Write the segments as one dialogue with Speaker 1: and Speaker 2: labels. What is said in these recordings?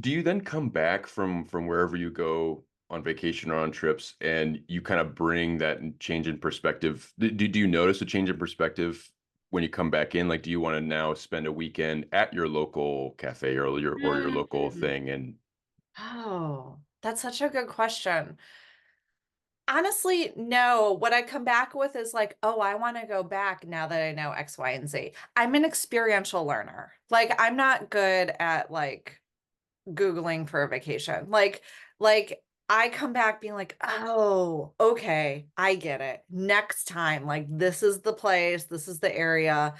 Speaker 1: Do you then come back from wherever you go on vacation or on trips, and you kind of bring that change in perspective? Do you notice a change in perspective when you come back in? Like, do you want to now spend a weekend at your local cafe or your local
Speaker 2: Mm.
Speaker 1: thing? And
Speaker 2: Oh, that's such a good question. Honestly, no. What I come back with is like, "Oh, I wanna go back now that I know X, Y, and Z." I'm an experiential learner. Like, I'm not good at, like, Googling for a vacation. Like, I come back being like, "Oh, okay, I get it. Next time, like, this is the place, this is the area."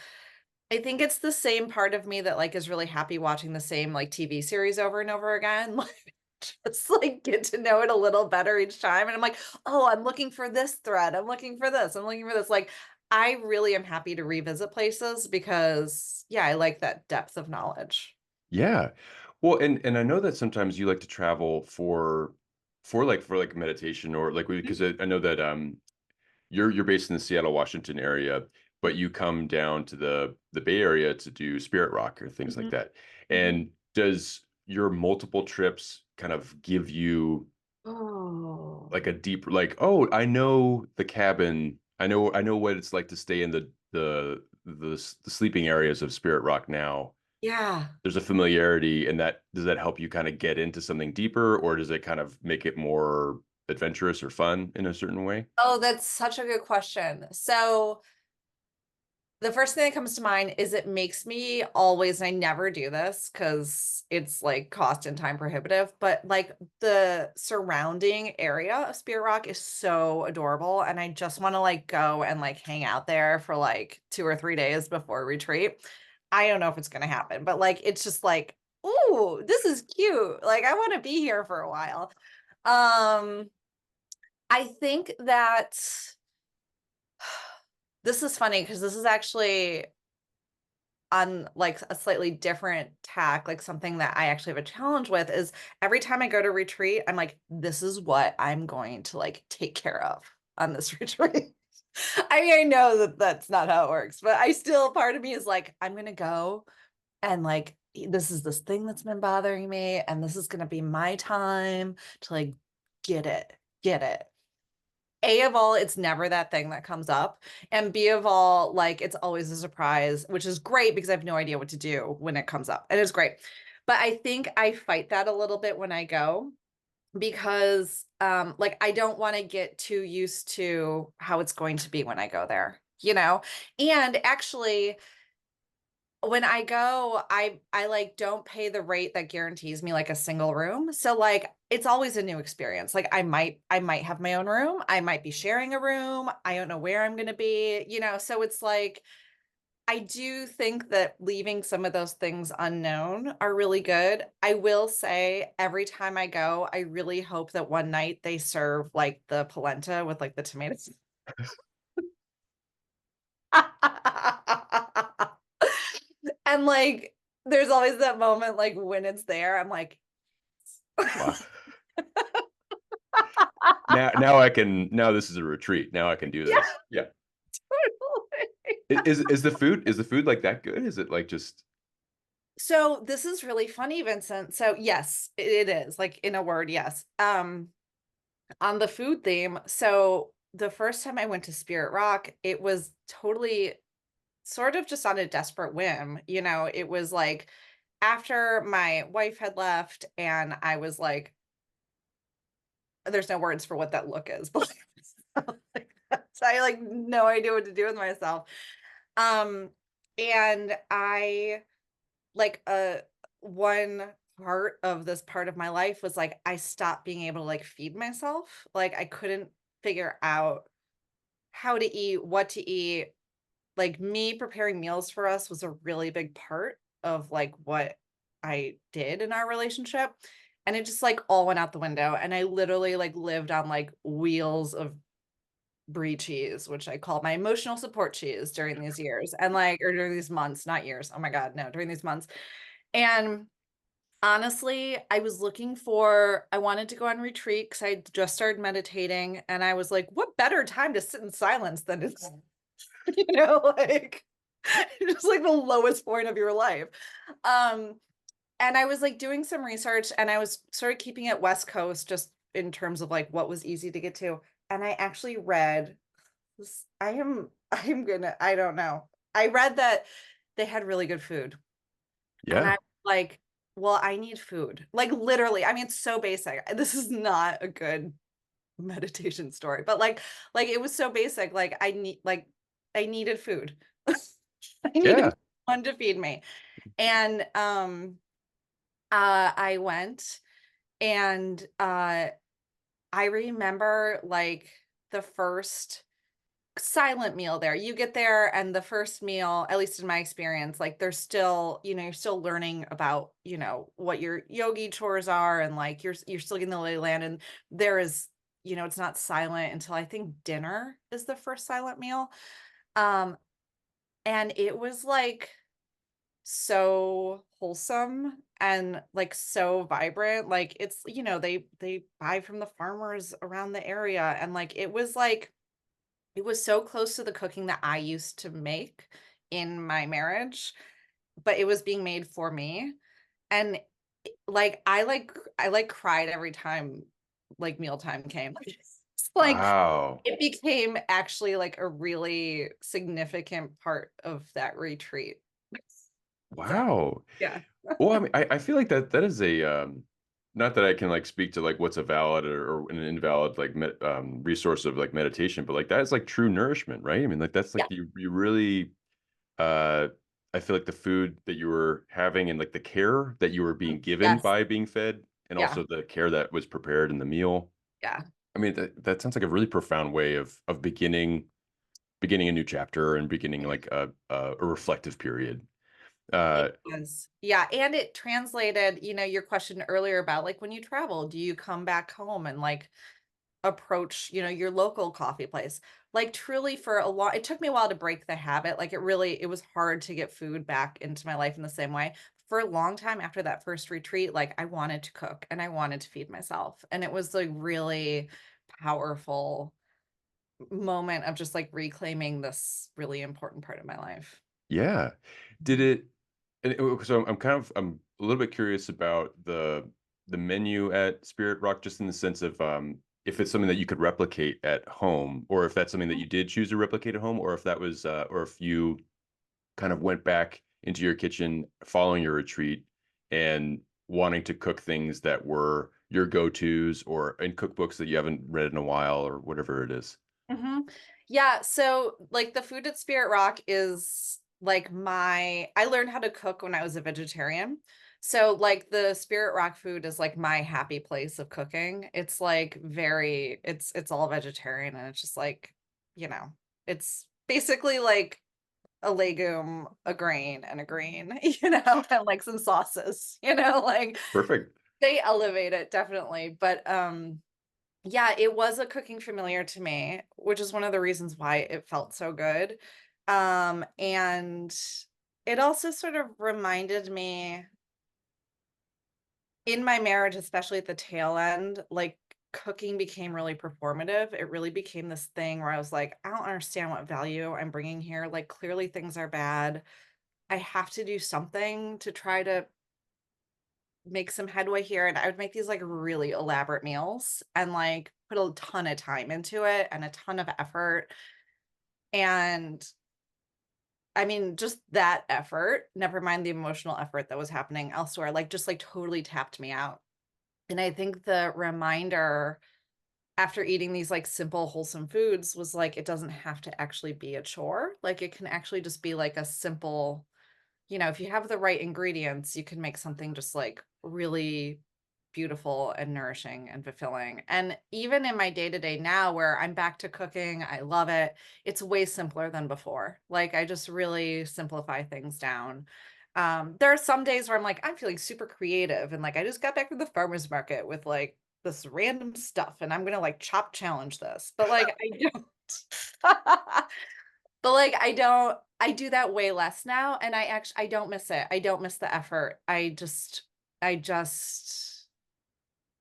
Speaker 2: I think it's the same part of me that, like, is really happy watching the same, like, TV series over and over again, like, just, like, get to know it a little better each time, and I'm like, "Oh, I'm looking for this thread, I'm looking for this, I'm looking for this," like, I really am happy to revisit places because, yeah, I like that depth of knowledge.
Speaker 1: yeah, well, and I know that sometimes you like to travel for meditation, or like
Speaker 2: Mhm,
Speaker 1: because I know that you're based in the Seattle, Washington area, but you come down to the Bay Area to do Spirit Rock or things like
Speaker 2: mhm,
Speaker 1: that.
Speaker 2: mhm.
Speaker 1: And does your multiple trips kind of give you
Speaker 2: Oh.
Speaker 1: like a deeper, like, oh, I know the cabin, I know what it's like to stay in the sleeping areas of Spirit Rock now.
Speaker 2: Yeah.
Speaker 1: There's a familiarity, and that does that help you kind of get into something deeper, or does it kind of make it more adventurous or fun in a certain way?
Speaker 2: Oh, that's such a good question. So the first thing that comes to mind is it makes me always, and I never do this because it's like cost and time prohibitive, but like the surrounding area of Spirit Rock is so adorable. And I just want to like go and like hang out there for like 2 or 3 days before retreat. I don't know if it's going to happen, but like it's just like, ooh, this is cute. Like I want to be here for a while. Um, I think that this is funny because this is actually on like a slightly different tack, like something that I actually have a challenge with is every time I go to retreat, I'm like, this is what I'm going to like take care of on this retreat. I mean, I know that that's not how it works, but I still, part of me is like, I'm going to go and like, this is this thing that's been bothering me, and this is going to be my time to like get it, get it. A of all, it's never that thing that comes up, and B of all, like, it's always a surprise, which is great because I have no idea what to do when it comes up, and it's great. But I think I fight that a little bit when I go because, like, I don't wanna get too used to how it's going to be when I go there, you know? And actually, when I go, I, like, don't pay the rate that guarantees me, like, a single room, so, like, it's always a new experience, like, I might have my own room, I might be sharing a room, I don't know where I'm gonna be, so it's like, I do think that leaving some of those things unknown are really good. I will say every time I go, I really hope that one night they serve, like, the polenta with, like, the tomatoes. And, like, there's always that moment, like, when it's there, I'm like
Speaker 1: Wow. Now this is a retreat. Now I can do
Speaker 2: Yeah,
Speaker 1: this. Yeah.
Speaker 2: totally.
Speaker 1: Is the food like that good? Is it like just
Speaker 2: So, this is really funny, Vincent. So, yes, it is, like, in a word, yes. On the food theme, so the first time I went to Spirit Rock, it was totally sort of just on a desperate whim, it was, like, after my wife had left, and I was like there's no words for what that look is, but like, so I, like, no idea what to do with myself. Um, and I like, one part of this part of my life was, like, I stopped being able to, like, feed myself. Like, I couldn't figure out how to eat, what to eat. Like, me preparing meals for us was a really big part of, like, what I did in our relationship, and it just, like, all went out the window, and I literally, like, lived on, like, wheels of brie cheese, which I call my emotional support cheese during these years, and, like or during these months, not years. Oh my god, no, during these months. And honestly, I wanted to go on retreat because I just started meditating, and I was like, "What better time to sit in silence than to" like, just like the lowest point of your life. Um, And I was, like, doing some research, and I was sort of keeping it West Coast just in terms of, like, what was easy to get to, and I actually read this I'm gonna I don't know. I read that they had really good food, and I
Speaker 1: Yeah.
Speaker 2: was like, "Well, I need food." Like, literally, I mean, it's so basic. This is not a good meditation story, but, like, it was so basic, I needed food. I needed
Speaker 1: Yeah.
Speaker 2: someone to feed me, and, I went, and, I remember, like, the first silent meal there. You get there and the first meal, at least in my experience, like, there's still you're still learning about, what your yogi chores are, and, like, you're still getting the lay of the land, and there is it's not silent until I think dinner is the first silent meal, um, and it was, like, so wholesome and, like, so vibrant, like, it's they buy from the farmers around the area, and, like, it was so close to the cooking that I used to make in my marriage, but it was being made for me, and, I cried every time, like, mealtime came. It's like,
Speaker 1: Wow.
Speaker 2: it became actually, like, a really significant part of that retreat. So,
Speaker 1: Wow.
Speaker 2: yeah.
Speaker 1: Well, I mean, I feel like that is a not that I can like speak to like what's a valid or an invalid like resource of like meditation, but like that is like true nourishment, right? I mean, like that's like
Speaker 2: Yeah.
Speaker 1: you really uh I feel like the food that you were having and like the care that you were being given
Speaker 2: Yes.
Speaker 1: by being fed and
Speaker 2: Yeah.
Speaker 1: also the care that was prepared in the meal.
Speaker 2: Yeah.
Speaker 1: I mean, that sounds like a really profound way of beginning a new chapter and beginning like a reflective period.
Speaker 2: It
Speaker 1: Uh
Speaker 2: was. Yeah, and it translated, your question earlier about, like, when you travel, do you come back home and, like, approach, your local coffee place? Like, truly for a long it took me a while to break the habit, like, it was hard to get food back into my life in the same way. For a long time after that first retreat, like, I wanted to cook and I wanted to feed myself, and it was, like, really powerful moment of just, like, reclaiming this really important part of my life.
Speaker 1: yeah. Did
Speaker 2: Mhm.
Speaker 1: it so I'm a little bit curious about the menu at Spirit Rock, just in the sense of if it's something that you could replicate at home, or if that's something that you did choose to replicate at home, or if that was or if you kind of went back into your kitchen following your retreat and wanting to cook things that were your go-tos or in cookbooks that you haven't read in a while or whatever it is.
Speaker 2: Mhm. Yeah, so, like, the food at Spirit Rock is, like, I learned how to cook when I was a vegetarian. So, like, the Spirit Rock food is, like, my happy place of cooking. It's, like, it's all vegetarian, and it's just, like, you know, it's basically, like, a legume, a grain, and a green, and, like, some sauces, like,
Speaker 1: Perfect.
Speaker 2: they elevate it definitely, but, yeah, it was a cooking familiar to me, which is one of the reasons why it felt so good. And it also sort of reminded me in my marriage, especially at the tail end, like, cooking became really performative. It really became this thing where I was like, I don't understand what value I'm bringing here. Like, clearly things are bad. I have to do something to try to make some headway here, and I would make these, like, really elaborate meals and, like, put a ton of time into it and a ton of effort, and, I mean, just that effort, never mind the emotional effort that was happening elsewhere, like, just, like, totally tapped me out, and I think the reminder after eating these, like, simple, wholesome foods was, like, it doesn't have to actually be a chore, like, it can actually just be, like, a simple if you have the right ingredients, you can make something just, like, really beautiful and nourishing and fulfilling. And even in my day-to-day now where I'm back to cooking, I love it. It's way simpler than before. Like, I just really simplify things down. There are some days where I'm like, I'm feeling super creative and like I just got back from the farmer's market with like this random stuff and I'm gonna like chop challenge this. But like I don't but like I do that way less now and I don't miss it. I don't miss the effort. I just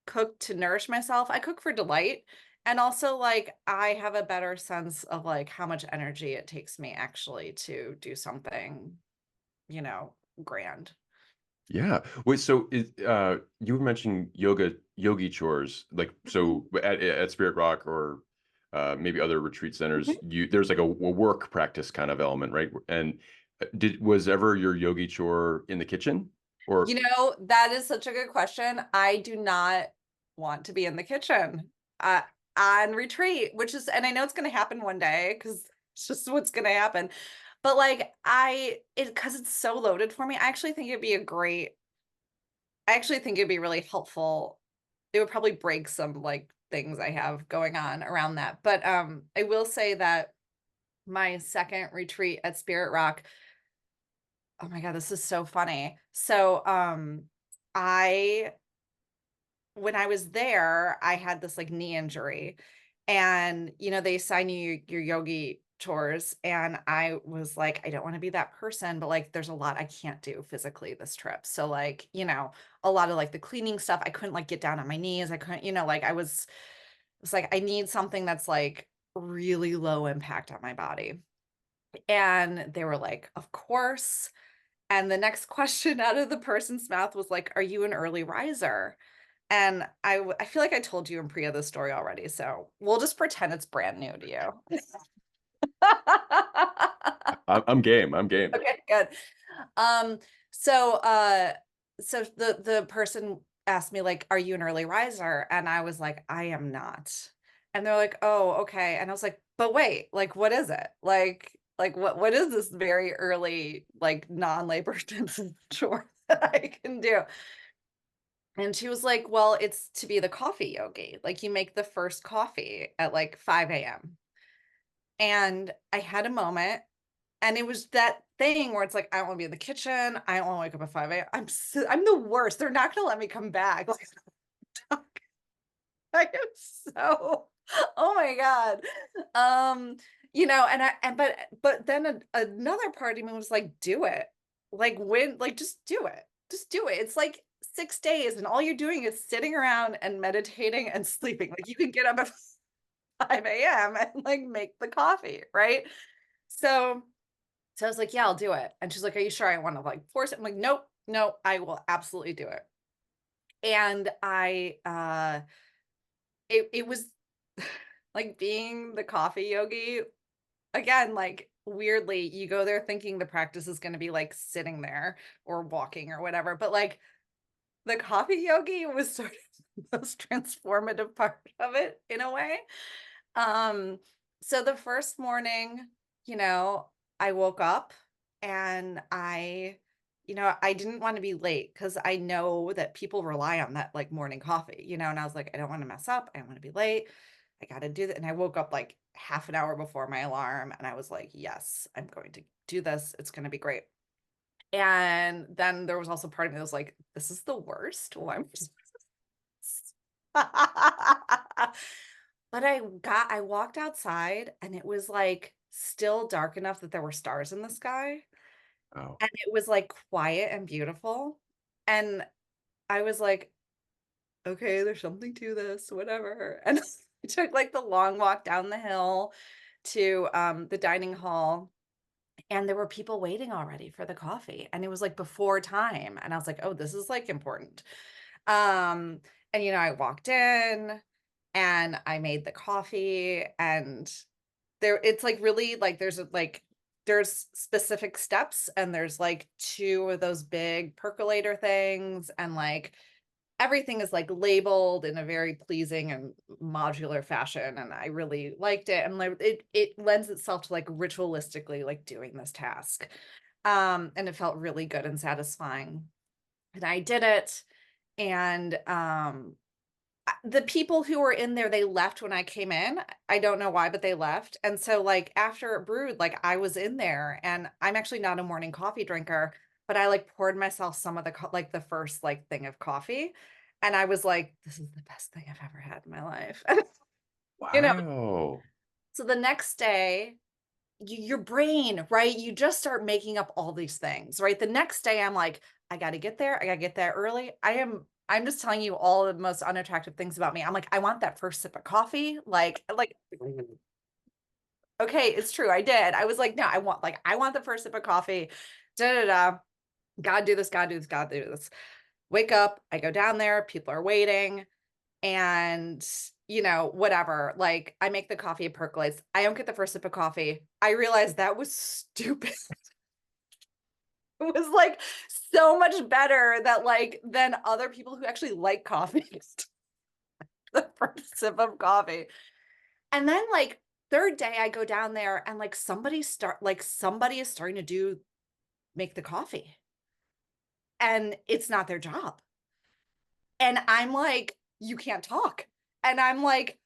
Speaker 2: cook to nourish myself. I cook for delight, and also, like, I have a better sense of, like, how much energy it takes me actually to do something, you know, grand.
Speaker 1: Yeah. Wait, so you were mentioning yogi chores, like
Speaker 2: Mhm.
Speaker 1: so at Spirit Rock or maybe other retreat centers,
Speaker 2: Mhm.
Speaker 1: there's like a work practice kind of element, right? And was ever your yogi chore in the kitchen
Speaker 2: You
Speaker 1: or
Speaker 2: know, that is such a good question. I do not want to be in the kitchen uh, on retreat, which is, and I know it's going to happen one day because it's just what's going to happen. But like, because it's so loaded for me, I actually think it'd be really helpful. It would probably break some like things I have going on around that. But I will say that my second retreat at Spirit Rock, oh my God, this is so funny. So I when I was there, I had this like knee injury and they assign you your yogi chores and I was like I don't want to be that person but like there's a lot I can't do physically this trip. So like, a lot of like the cleaning stuff I couldn't like get down on my knees. I couldn't, like it's like I need something that's like really low impact on my body. And they were like, "Of course." And the next question out of the person's mouth was like, "Are you an early riser?" And I feel like I told you and Priya this story already, so we'll just pretend it's brand new to you.
Speaker 1: I'm game. I'm game.
Speaker 2: Okay, good. Um, so so the person asked me like, "Are you an early riser?" And I was like, "I am not." And they're like, "Oh, okay." And I was like, "But wait, like what is it? Like what is this very early like non-labor intensive chore that I can do?" And she was like, "Well, it's to be the coffee yogi. Like you make the first coffee at like 5 a.m." And I had a moment and it was that thing where it's like, I don't want to be in the kitchen. I don't want to wake up at 5 a.m. I'm the worst. They're not gonna let me come back. Like I am so oh my God. Um, and but then another part of me was like, do it. Like just do it. Just do it. It's like 6 days, and all you're doing is sitting around and meditating and sleeping. Like you can get up at 5 a.m. and like make the coffee, right? So so I was like, "Yeah, I'll do it." And she's like, "Are you sure I want to like force it?" I'm like, "Nope, no, I will absolutely do it." And it was like being the coffee yogi again, like weirdly, you go there thinking the practice is going to be like sitting there or walking or whatever, but like the coffee yogi was sort of the most transformative part of it in a way. Um, so the first morning, you know, I woke up and I didn't want to be late because I know that people rely on that like morning coffee, and I was like, I don't want to mess up. I don't want to be late. I got to do that. And I woke up like half an hour before my alarm and I was like, yes, I'm going to do this. It's going to be great. And then there was also part of me that was like, this is the worst. Why am I But I walked outside and it was like still dark enough that there were stars in the sky
Speaker 1: Oh,
Speaker 2: and it was like quiet and beautiful. And I was like, okay, there's something to this, whatever. And I took like the long walk down the hill to the dining hall and there were people waiting already for the coffee and it was like before time and I was like, oh, this is like important. Um and I walked in and I made the coffee and it's like really like there's specific steps and there's like two of those big percolator things and like everything is like labeled in a very pleasing and modular fashion and I really liked it and like it lends itself to like ritualistically like doing this task. And it felt really good and satisfying. And I did it and the people who were in there, they left when I came in. I don't know why, but they left. And so, like, after it brewed, like, I was in there and I'm actually not a morning coffee drinker, but I like poured myself some of like the first like thing of coffee. And I was like, this is the best thing I've ever had in my life. you know,
Speaker 1: wow.
Speaker 2: so the next day, your brain, right? You just start making up all these things, right? The next day, I'm like, I got to get there. I got to get there early. I'm just telling you all the most unattractive things about me. I'm like, I want that first sip of coffee. Like, okay, it's true. I did. I was like, no, I want the first sip of coffee. Da da da. Gotta do this, gotta do this, gotta do this. Wake up, I go down there, people are waiting, and, whatever, like, I make the coffee, it percolates. I don't get the first sip of coffee. I realized that was stupid. It was, like, so much better that, like, than other people who actually like coffee, the first sip of coffee. And then, like, 3rd day, I go down there and, like, somebody is starting to make the coffee, and it's not their job. And I'm like, "You can't talk." And I'm like,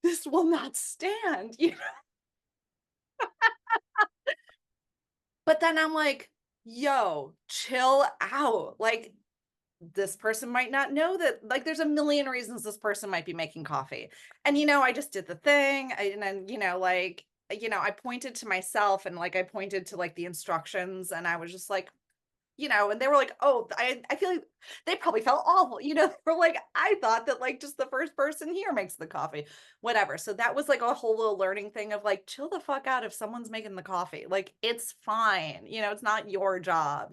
Speaker 2: "This will not stand," you know? But then I'm like, "Yo, chill out." Like, this person might not know that, like, there's a million reasons this person might be making coffee. And, I just did the thing, and then, I pointed to myself and, like, I pointed to, like, the instructions, and I was just like, and they were like, "Oh, I feel like," they probably felt awful, they were like, "I thought that, like, just the first person here makes the coffee." Whatever. So that was, like, a whole little learning thing of, like, chill the fuck out if someone's making the coffee. Like, it's fine, it's not your job,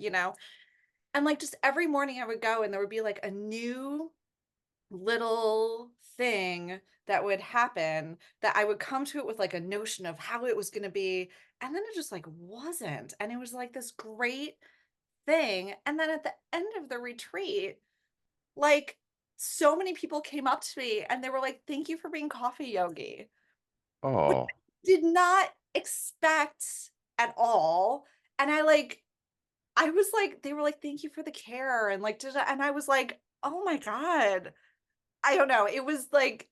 Speaker 2: And, like, just every morning I would go and there would be, like, a new little thing that would happen that I would come to it with, like, a notion of how it was gonna be, and then it just, like, wasn't. And it was, like, this great thing, and then at the end of the retreat, like, so many people came up to me and they were like, "Thank you for being coffee yogi," which
Speaker 1: Oh,
Speaker 2: I did not expect at all, and I was like they were like, "Thank you for the care," and, like, da-da, and I was like, "Oh my god." I don't know, it was like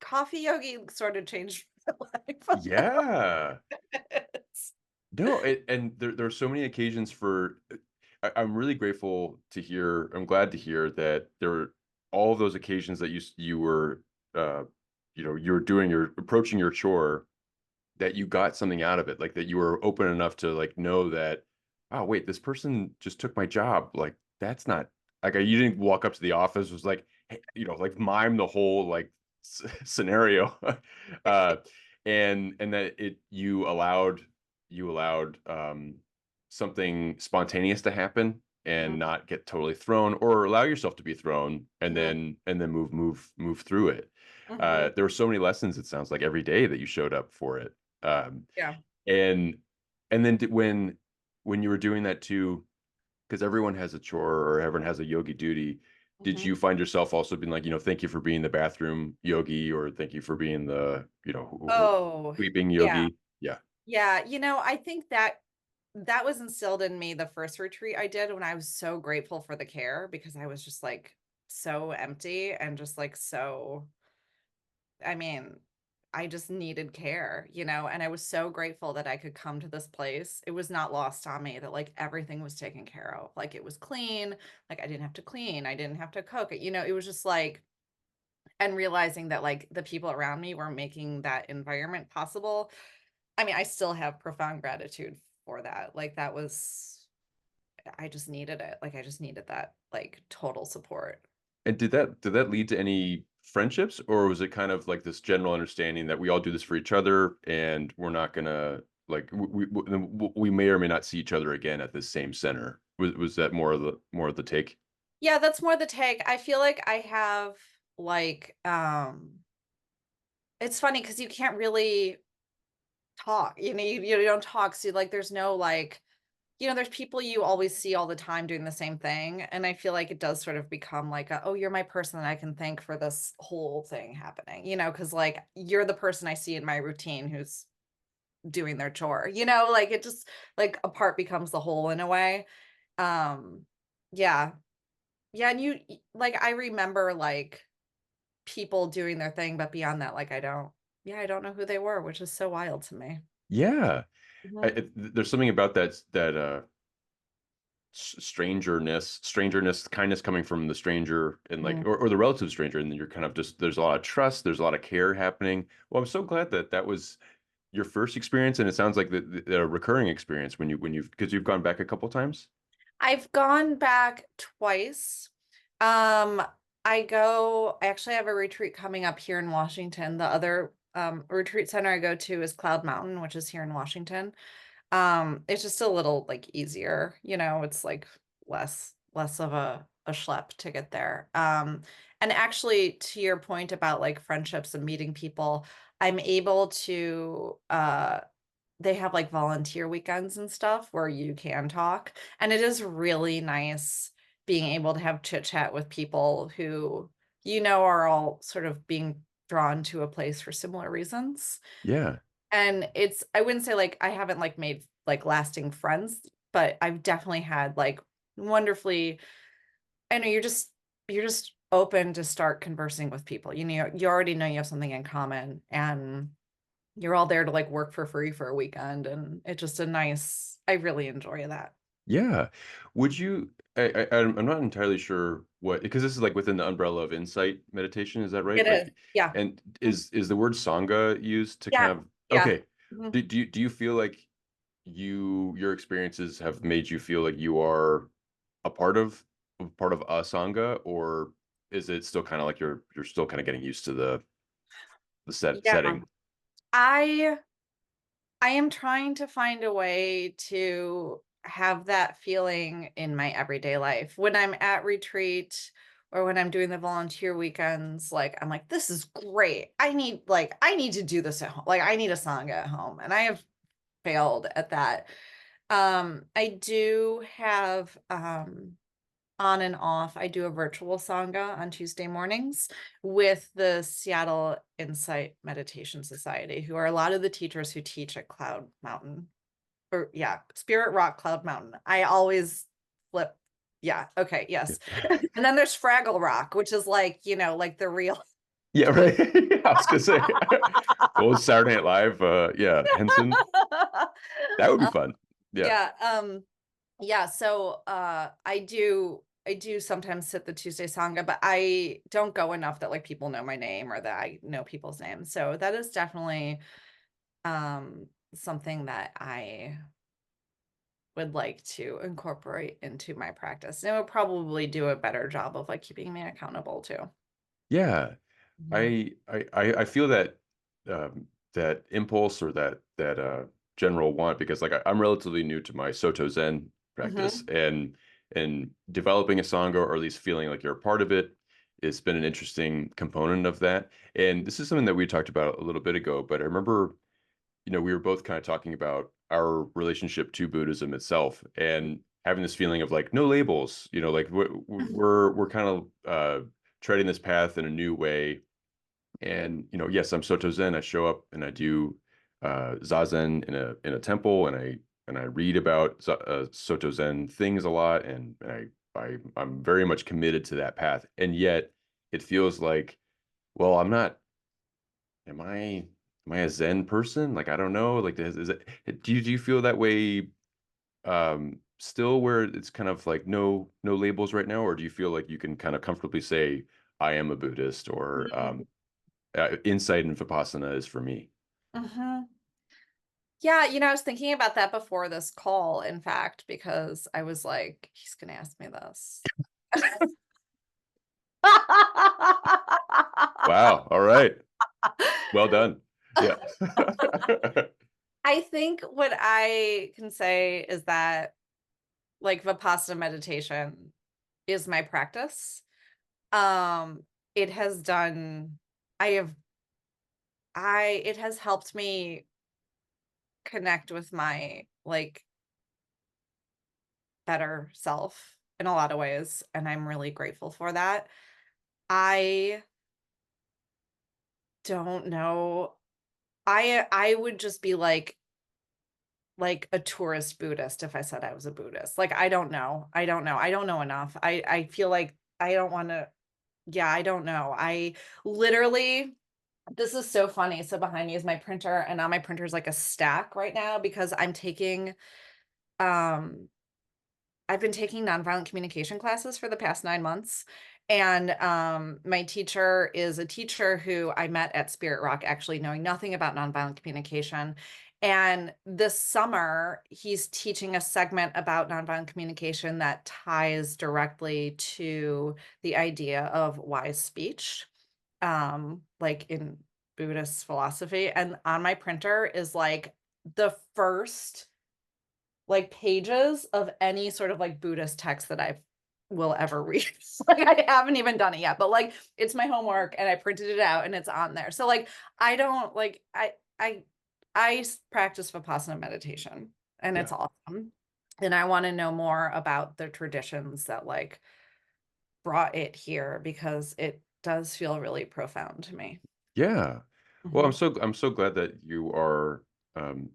Speaker 2: coffee yogi sort of changed my life a
Speaker 1: yeah.
Speaker 2: bit.
Speaker 1: No, and there are so many occasions for I'm really grateful to hear. I'm glad to hear that there were all of those occasions that you were, uh, you were doing your approaching your chore, that you got something out of it, like that you were open enough to like know that, oh wait, this person just took my job. Like that's not like you didn't walk up to the office was like, hey, like mime the whole like scenario, uh, and that you allowed something spontaneous to happen and
Speaker 2: Mhm,
Speaker 1: not get totally thrown or allow yourself to be thrown and
Speaker 2: mhm,
Speaker 1: then move through it.
Speaker 2: mhm,
Speaker 1: There were so many lessons, it sounds like, every day that you showed up for it. Um,
Speaker 2: yeah,
Speaker 1: and and then when you were doing that too, because everyone has a chore or everyone has a yogi duty, did
Speaker 2: mhm.
Speaker 1: you find yourself also being like, thank you for being the bathroom yogi, or thank you for being the,
Speaker 2: Oh,
Speaker 1: sweeping
Speaker 2: yeah.
Speaker 1: yogi? Yeah.
Speaker 2: Yeah, I think that was instilled in me the first retreat I did when I was so grateful for the care because I was just, like, so empty and just, like, so I mean, I just needed care, and I was so grateful that I could come to this place. It was not lost on me that, like, everything was taken care of. Like, it was clean, like, I didn't have to clean, I didn't have to cook, it was just, like and realizing that, like, the people around me were making that environment possible. I mean, I still have profound gratitude for that. Like, that was I just needed it. Like, I just needed that, like, total support.
Speaker 1: And did that lead to any friendships, or was it kind of like this general understanding that we all do this for each other and we're not gonna like we may or may not see each other again at this same center? Was that more of the take?
Speaker 2: Yeah, that's more the take. I feel like I have, like, it's funny because you can't really talk, you don't talk, so, like, there's no, like there's people you always see all the time doing the same thing, and I feel like it does sort of become like "Oh, you're my person that I can thank for this whole thing happening," because like, you're the person I see in my routine who's doing their chore, like, it just like, a part becomes the whole in a way. Um, yeah. Yeah, and like, I remember, like, people doing their thing, but beyond that, like, I don't know who they were, which is so wild to me.
Speaker 1: Yeah.
Speaker 2: Mhm.
Speaker 1: There's something about that strangerness, kindness coming from the stranger, and like,
Speaker 2: Mhm.
Speaker 1: or the relative stranger, and then you're kind of just there's a lot of trust, there's a lot of care happening. Well, I'm so glad that that was your first experience, and it sounds like the recurring experience when you've because you've gone back a couple times.
Speaker 2: I've gone back twice. Um, I actually have a retreat coming up here in Washington. The other, retreat center I go to is Cloud Mountain, which is here in Washington. It's just a little, like, easier, it's, like, less of a schlep to get there. And actually, to your point about, like, friendships and meeting people, I'm able to, they have, like, volunteer weekends and stuff where you can talk, and it is really nice being able to have chit chat with people who, are all sort of being drawn to a place for similar reasons.
Speaker 1: Yeah.
Speaker 2: And I wouldn't say, like, I haven't, like, made, like, lasting friends, but I've definitely had, like, wonderfully I know you're just open to start conversing with people. You already know you have something in common, and you're all there to, like, work for free for a weekend, and it's just a nice I really enjoy that.
Speaker 1: Yeah. Would you I'm not entirely sure what, because this is like within the umbrella of insight meditation, is that right?
Speaker 2: It is.
Speaker 1: Like,
Speaker 2: Yeah.
Speaker 1: and
Speaker 2: Mhm.
Speaker 1: is the word sangha used to kind
Speaker 2: Yeah.
Speaker 1: of,
Speaker 2: Yeah.
Speaker 1: okay.
Speaker 2: Mhm.
Speaker 1: Do you feel like your experiences have made you feel like you are a part of a sangha, or is it still kind of like you're still kind of getting used to the
Speaker 2: Yeah.
Speaker 1: setting?
Speaker 2: I I am trying to find a way to have that feeling in my everyday life. When I'm at retreat or when I'm doing the volunteer weekends, like I'm like, this is great. I need to do this at home. Like I need a sangha at home. And I have failed at that. I do have on and off. I do a virtual sangha on Tuesday mornings with the Seattle Insight Meditation Society, who are a lot of the teachers who teach at Cloud Mountain or yeah, Spirit Rock Cloud Mountain. I always flip. Yeah. Okay. Yes. And then there's Fraggle Rock, which is like, like the real.
Speaker 1: Yeah, right. I was gonna say, what was Saturday Night Live? Yeah, Henson. That would be fun. Yeah.
Speaker 2: Yeah. Yeah, so, I do sometimes sit the Tuesday Sangha, but I don't go enough that, like, people know my name or that I know people's names, so that is definitely, something that I would like to incorporate into my practice, and it would probably do a better job of, like, keeping me accountable too.
Speaker 1: Yeah.
Speaker 2: Mhm.
Speaker 1: I feel that that impulse, or that general want, because like I'm relatively new to my Soto Zen practice,
Speaker 2: Mhm.
Speaker 1: and developing a sangha, or at least feeling like you're a part of it, it's been an interesting component of that. And this is something that we talked about a little bit ago, but I remember, we were both kind of talking about our relationship to Buddhism itself, and having this feeling of like no labels, like we're kind of treading this path in a new way. And yes, I'm Soto Zen. I show up and I do zazen in a temple, and I read about Soto Zen things a lot, and I'm very much committed to that path. And yet, it feels like, well, I'm not. Am I a Zen person? Like, I don't know. Like, is it? Do you feel that way still, where it's kind of like no labels right now, or do you feel like you can kind of comfortably say I am a Buddhist, or
Speaker 2: Mhm.
Speaker 1: insight and Vipassana is for me?
Speaker 2: Mhm. Yeah, I was thinking about that before this call, in fact, because I was like, "He's gonna ask me this."
Speaker 1: Wow. All right. Well done. Yeah.
Speaker 2: I think what I can say is that, like, Vipassana meditation is my practice. It has done I have it has helped me connect with my, like, better self in a lot of ways, and I'm really grateful for that. I don't know. I would just be like a tourist Buddhist if I said I was a Buddhist. Like, I don't know. I don't know. I don't know enough. I feel like I don't wanna yeah, I don't know. I literally this is so funny. So behind me is my printer, and on my printer is like a stack right now because um I've been taking nonviolent communication classes for the past 9 months, and, my teacher is a teacher who I met at Spirit Rock, actually knowing nothing about nonviolent communication, and this summer, he's teaching a segment about nonviolent communication that ties directly to the idea of wise speech, like, in Buddhist philosophy, and on my printer is, like, the first like pages of any sort of like Buddhist text that I will ever read. Like I haven't even done it yet, but like it's my homework and I printed it out and it's on there. So like I don't like I practice Vipassana meditation and it's
Speaker 1: Yeah.
Speaker 2: awesome. And I want to know more about the traditions that like brought it here because it does feel really profound to me.
Speaker 1: Yeah. Well,
Speaker 2: Mhm.
Speaker 1: I'm so glad that you are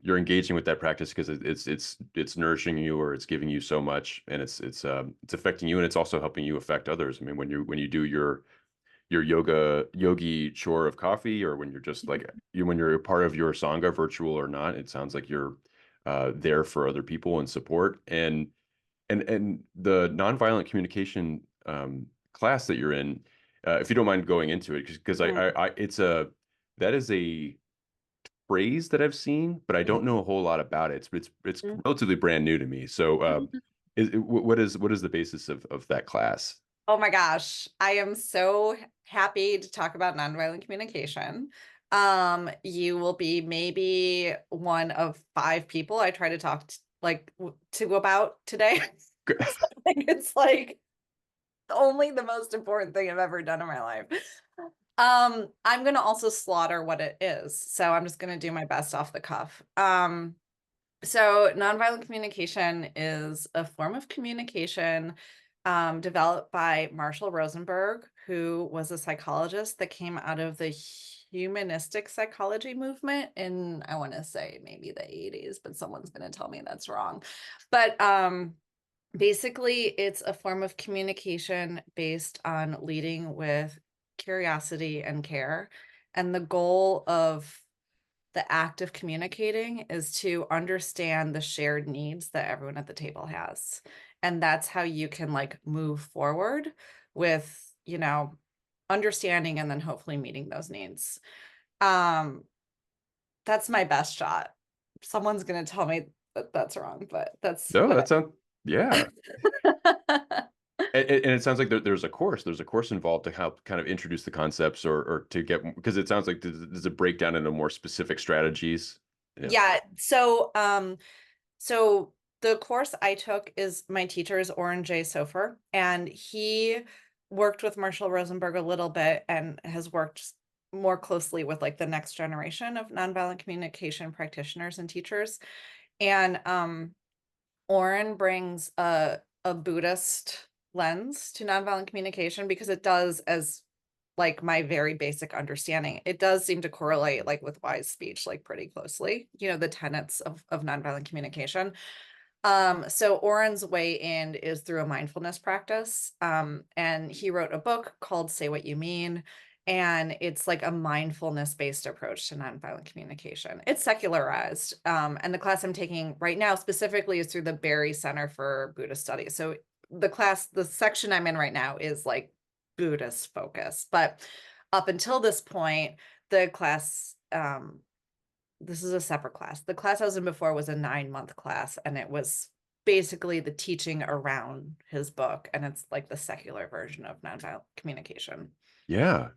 Speaker 1: you're engaging with that practice because it's nourishing you or it's giving you so much and it's affecting you and it's also helping you affect others. I mean, when you do your yogi chore of coffee or when you're just like when you're a part of your sangha, virtual or not, it sounds like you're there for other people and support and the nonviolent communication class that you're in, if you don't mind going into it, because
Speaker 2: Mm,
Speaker 1: it's a that is a phrase that I've seen, but I don't know a whole lot about it. It's
Speaker 2: mhm.
Speaker 1: relatively brand new to me. So,
Speaker 2: Mhm.
Speaker 1: what is the basis of that class?
Speaker 2: Oh my gosh, I am so happy to talk about nonviolent communication. You will be maybe one of 5 people I try to talk to about today. So I think it's like only the most important thing I've ever done in my life. I'm gonna also slaughter what it is, so I'm just gonna do my best off the cuff. So nonviolent communication is a form of communication developed by Marshall Rosenberg, who was a psychologist that came out of the humanistic psychology movement in, I want to say maybe the 80s, but someone's going to tell me that's wrong. But basically, it's a form of communication based on leading with curiosity and care. And the goal of the act of communicating is to understand the shared needs that everyone at the table has. And that's how you can like move forward with, understanding and then hopefully meeting those needs. Um, that's my best shot. Someone's going to tell me that that's wrong, but that's
Speaker 1: No,
Speaker 2: what
Speaker 1: that sounds yeah.
Speaker 2: I
Speaker 1: And it sounds like there's a course involved to help kind of introduce the concepts or to get because it sounds like there's a breakdown into more specific strategies. Yeah.
Speaker 2: Yeah. So the course I took is my teacher is Oren J. Sofer, and he worked with Marshall Rosenberg a little bit and has worked more closely with like the next generation of nonviolent communication practitioners and teachers. And Oren brings a Buddhist lens to nonviolent communication because it does, as like my very basic understanding, it does seem to correlate like with wise speech like pretty closely, the tenets of nonviolent communication. So Oren's way in is through a mindfulness practice. And he wrote a book called Say What You Mean. And it's like a mindfulness based approach to nonviolent communication. It's secularized. And the class I'm taking right now specifically is through the Baer Center for Buddhist Studies. So the section I'm in right now is like Buddhist focused. But up until this point, the class, this is a separate class. The class I was in before was a 9-month class, and it was basically the teaching around his book, and it's like the secular version of nonviolent communication.
Speaker 1: Yeah.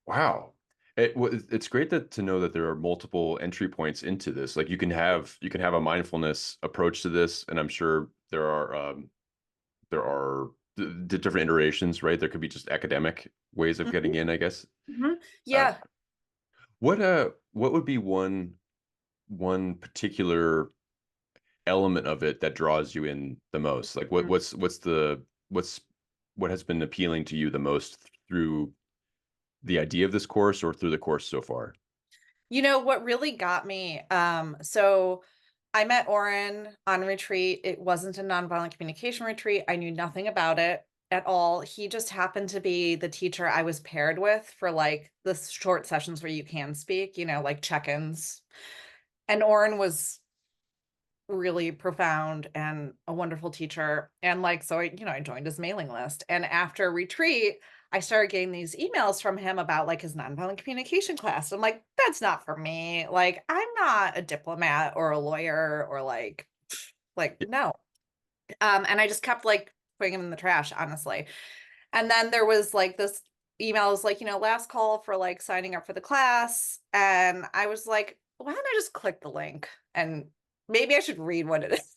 Speaker 1: Wow. It's great to know that there are multiple entry points into this. Like you can have a mindfulness approach to this, and I'm sure there are the different iterations, right? There could be just academic ways of getting
Speaker 2: Mhm,
Speaker 1: in, I guess.
Speaker 2: mhm.
Speaker 1: Uh,
Speaker 2: Yeah.
Speaker 1: what would be one particular element of it that draws you in the most? Like
Speaker 2: Mhm.
Speaker 1: what's what has been appealing to you the most through the idea of this course or through the course so far?
Speaker 2: What really got me, so I met Oren on retreat. It wasn't a nonviolent communication retreat. I knew nothing about it at all. He just happened to be the teacher I was paired with for like the short sessions where you can speak, like check-ins. And Oren was really profound and a wonderful teacher. And like, so I joined his mailing list. And after retreat, I started getting these emails from him about like his nonviolent communication class. I'm like, that's not for me. Like, I'm not a diplomat or a lawyer or like no. And I just kept like putting him in the trash, honestly. And then there was like this email was like, last call for like signing up for the class. And I was like, why don't I just click the link and maybe I should read what it is.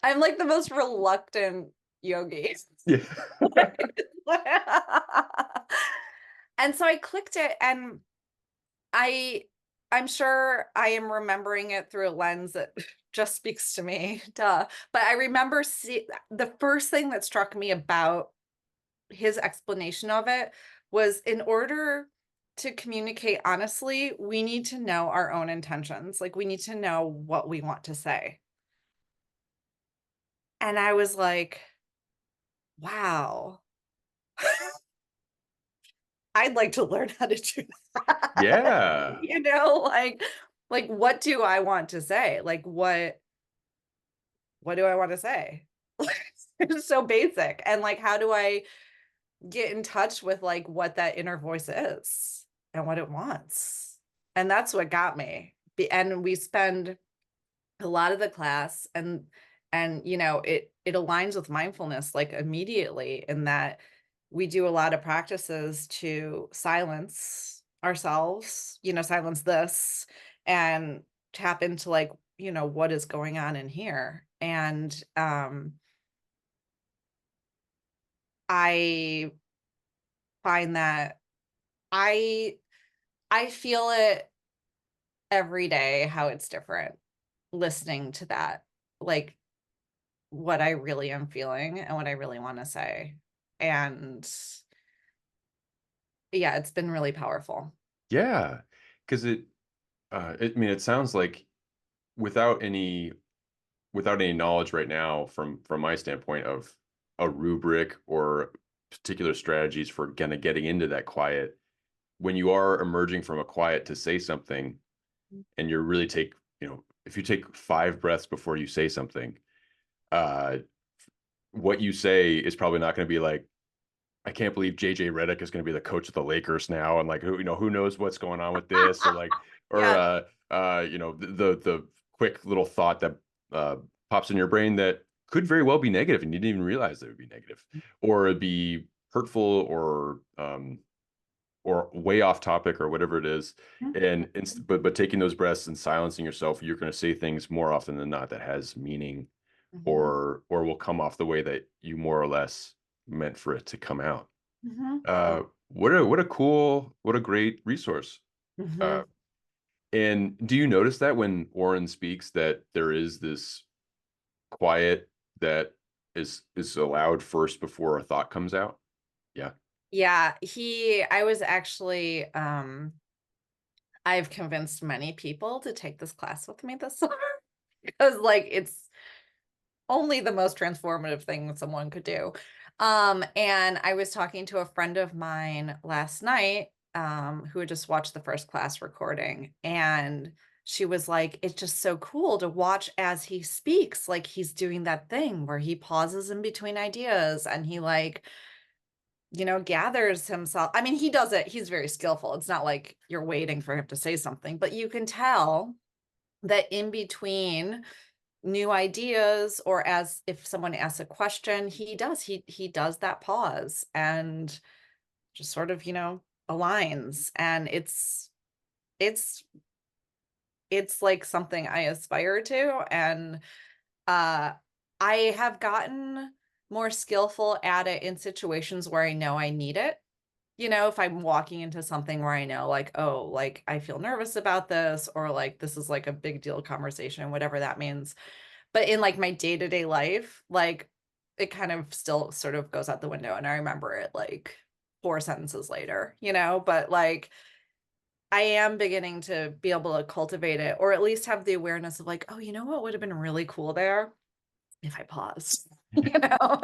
Speaker 2: I'm like the most reluctant yogi.
Speaker 1: Yeah.
Speaker 2: And so I clicked it, and I I'm sure I am remembering it through a lens that just speaks to me, duh. But I remember the first thing that struck me about his explanation of it was, in order to communicate honestly, we need to know our own intentions. Like, we need to know what we want to say. And I was like, wow, I'd like to learn how to do that.
Speaker 1: Yeah.
Speaker 2: Like what do I want to say? Like what do I want to say? It's so basic. And like, how do I get in touch with like what that inner voice is and what it wants? And that's what got me. And we spend a lot of the class, and it aligns with mindfulness like immediately, in that we do a lot of practices to silence ourselves, silence this, and tap into like, what is going on in here. And I find that I I feel it every day, how it's different listening to that, like what I really am feeling and what I really want to say. And yeah, it's been really powerful.
Speaker 1: Yeah. Because I mean, it sounds like without any without any knowledge right now from my standpoint of a rubric or particular strategies for kind of getting into that quiet, when you are emerging from a quiet to say something, and you're really take, if you take 5 breaths before you say something, uh, what you say is probably not going to be like, I can't believe JJ Redick is going to be the coach of the Lakers now, and like who knows what's going on with this, or like or
Speaker 2: Yeah.
Speaker 1: the quick little thought that uh pops in your brain that could very well be negative and you didn't even realize that it would be negative, or it'd be hurtful, or way off topic or whatever it is. And but taking those breaths and silencing yourself, you're going to say things more often than not that has meaning,
Speaker 2: Mhm,
Speaker 1: or will come off the way that you more or less meant for it to come out.
Speaker 2: mhm,
Speaker 1: What a great resource. Uh,
Speaker 2: mhm.
Speaker 1: and do you notice that when Warren speaks that there is this quiet that is allowed first before a thought comes out? Yeah.
Speaker 2: Yeah, I was actually, I've convinced many people to take this class with me this summer, because like it's only the most transformative thing someone could do. And I was talking to a friend of mine last night, who had just watched the first class recording, and she was like, it's just so cool to watch as he speaks. Like, he's doing that thing where he pauses in between ideas, and he like, gathers himself. I mean, he does it, he's very skillful. It's not like you're waiting for him to say something, but you can tell that in between new ideas, or as if someone asks a question, he does that pause and just sort of, aligns. And it's it's like something I aspire to. And uh I have gotten more skillful at it in situations where I know I need it. If I'm walking into something where I know, like, oh, like I feel nervous about this, or like this is like a big deal conversation, whatever that means. But in like my day-to-day life, like it kind of still sort of goes out the window, and I remember it like 4 sentences later, but like I am beginning to be able to cultivate it, or at least have the awareness of like, oh, you know what would have been really cool there if I paused, you know?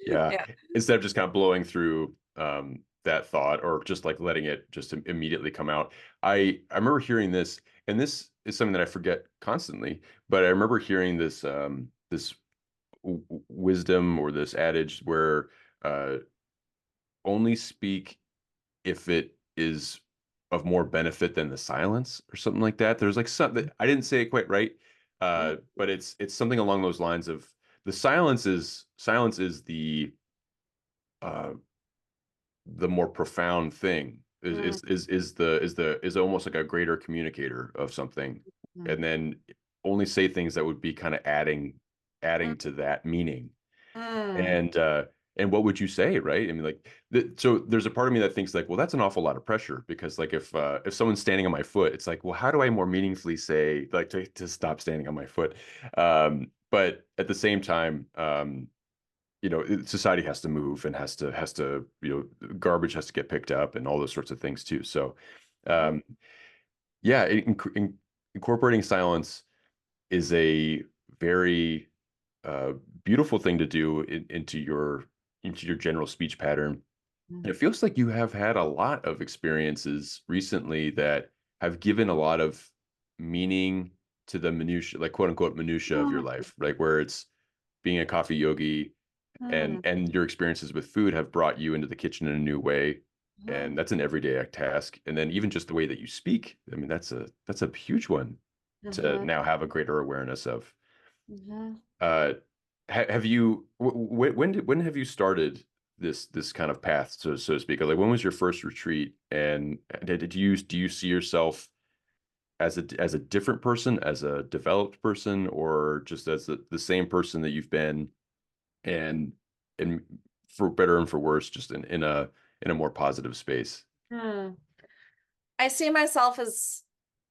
Speaker 1: Yeah.
Speaker 2: Yeah.
Speaker 1: Instead of just kind of blowing through that thought, or just like letting it just immediately come out. I remember hearing this, and this is something that I forget constantly, but I remember hearing this wisdom, or this adage where uh only speak if it is of more benefit than the silence, or something like that. There's like something, I didn't say it quite right, but it's something along those lines of the silence is uh, the more profound thing.
Speaker 2: Mm,
Speaker 1: is almost like a greater communicator of something,
Speaker 2: mm,
Speaker 1: and then only say things that would be kind of
Speaker 2: mm,
Speaker 1: adding to that meaning.
Speaker 2: mm,
Speaker 1: And what would you say, right? I mean, like, so there's a part of me that thinks like, well, that's an awful lot of pressure because like if someone's standing on my foot, it's like, well, how do I more meaningfully say like to stop standing on my foot? But at the same time, society has to move and has to garbage has to get picked up and all those sorts of things too. So,
Speaker 2: mhm,
Speaker 1: um, yeah, incorporating silence is a very uh, beautiful thing to do into your general speech pattern.
Speaker 2: mm,
Speaker 1: And it feels like you have had a lot of experiences recently that have given a lot of meaning to the minutia, like quote unquote minutia of your life, like where it's being a coffee yogi
Speaker 2: mm,
Speaker 1: and your experiences with food have brought you into the kitchen in a new way.
Speaker 2: mhm,
Speaker 1: And that's an everyday task. And then even just the way that you speak, I mean, that's a huge one to
Speaker 2: mhm,
Speaker 1: now have a greater awareness of.
Speaker 2: mhm.
Speaker 1: Uh, have you when have you started this kind of path, so to speak? Like when was your first retreat, and do you see yourself as a different person, as a developed person, or just as the same person that you've been, and and for better and for worse, just in a more positive space?
Speaker 2: Hmm. I see myself as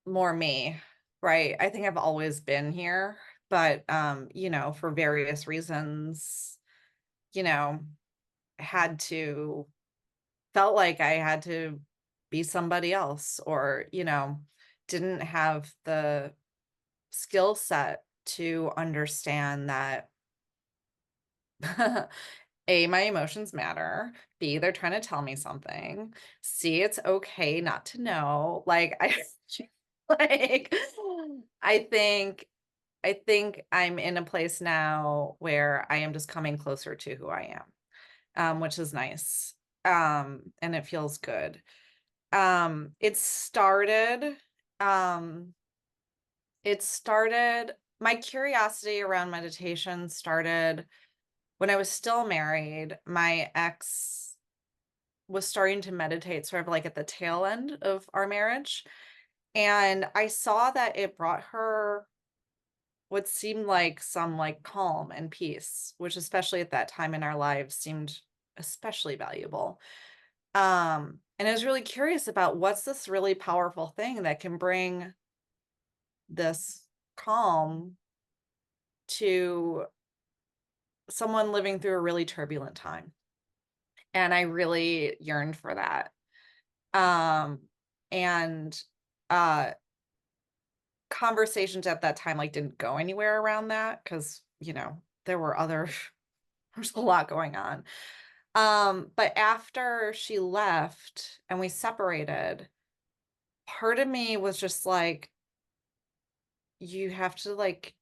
Speaker 2: more me, right? I think I've always been here, but for various reasons, you know, had to felt like I had to be somebody else or, didn't have the skill set to understand that A, my emotions matter. B, they're trying to tell me something. C, it's okay not to know. Like I like I think I think I'm in a place now where I am just coming closer to who I am, which is nice. And it feels good. It started um my curiosity around meditation started when I was still married. My ex was starting to meditate sort of like at the tail end of our marriage. And I saw that it brought her what seemed like some like calm and peace, which especially at that time in our lives seemed especially valuable. And I was really curious about what's this really powerful thing that can bring this calm to someone living through a really turbulent time. And I really yearned for that. Um, and uh conversations at that time like didn't go anywhere around that because, there were other there's a lot going on. But after she left and we separated, part of me was just like, you have to like